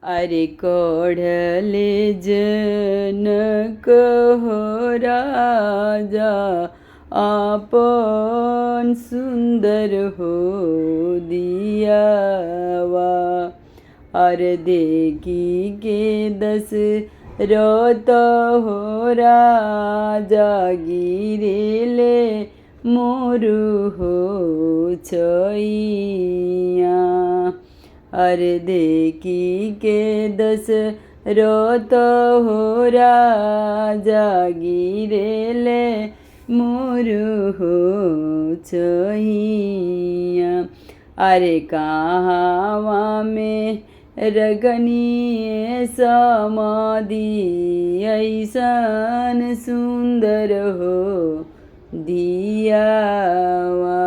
अरे कढ़ले जनक हो राजा आपन सुंदर हो दियावा। अरे देखी के दस रत हो राजा गिरेले मोरु हो छैया। अरे देखी के दस रत हो राजा गिरेले मोरु हो छैया। अरे कहाँवा में रगनी समाधि ऐसन सुंदर हो दियावा।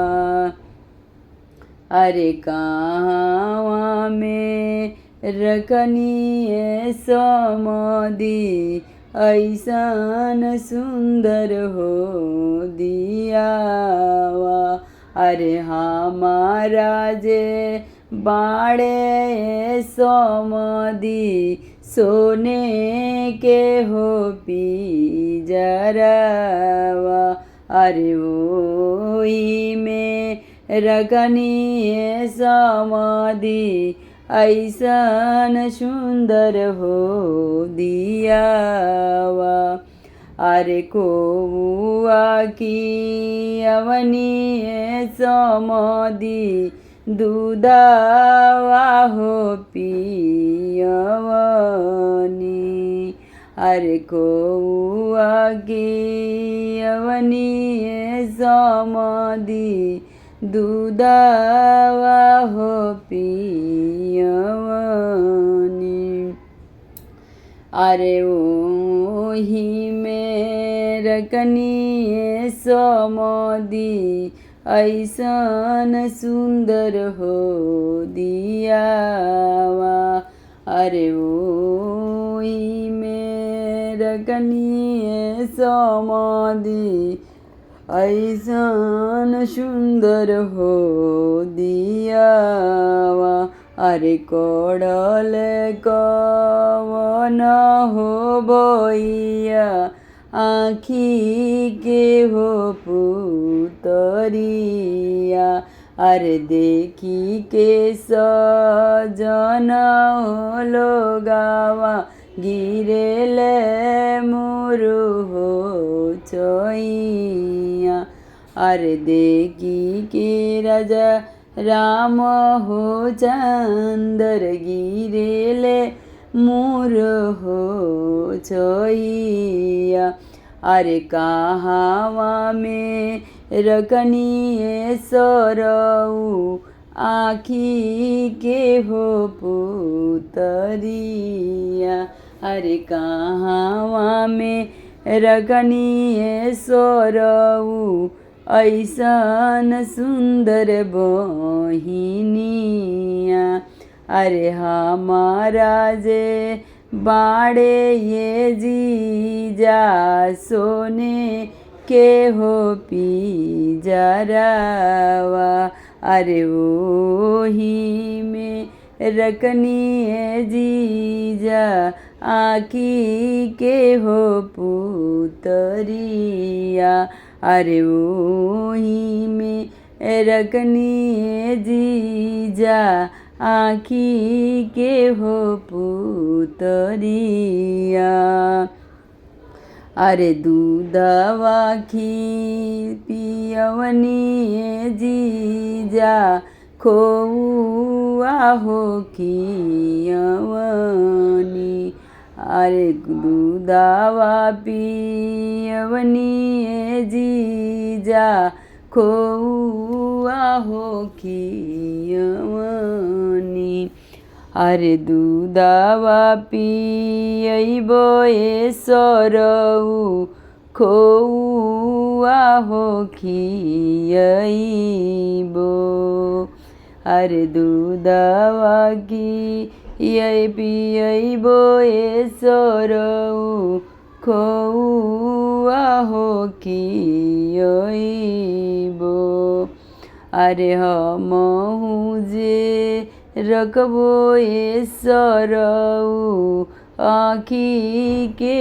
अरे कहाँवा में रखनी समाधि ऐसन सुंदर हो दियावा। अरे हमारा जे बाड़े समाधि सोने के हो पिंजरवा। अरे वही में रखनी समाधि ऐसन सुंदर हो दियावा। अरे कौआ की अवनी समाधि दूधावा हो पियवनी। अरे कौआ की अवनी समाधि दूधावा हो पियवनी। अरे ओही में रखनी समाधि ऐसन सुंदर हो दियावा। अरे ओही में रखनी समाधि ऐसन सुंदर हो दियावा। अरे कड़ल कवन हो भैया आँखी के हो पुतरिया। अरे देखी के सजन लोगावा गिरेले मोरु हो छैया। अरे देखी के राजा राम हो चंदर गिरेले मोर हो छैया। अरे कहाँवा में रखनी सरऊ आँखी के हो पुतरिया। अरे कहाँवा में रखनी सरऊ ऐसन सुंदर बहिनिया। अरे हमारा जे बाड़े ये जीजा सोने के हो पिंजरवा। अरे वही में रखनी जीजा आँखी के हो पुतरिया। अरे वही में रखनी जीजा आँखी के हो पुतरिया। अरे दूधवा खीर पियवनी जीजा खोआ हो खियवनी। अरे दूधवा पियवनी जीजा खोआ हो खियवनी। अरे दूधवा पियबो सरऊ खोआ हो खियबो। अरे दूधवा की पियबो सरऊ खोआ हो खियबो। अरे हमहु जे रखबो ए सरऊ आँखी के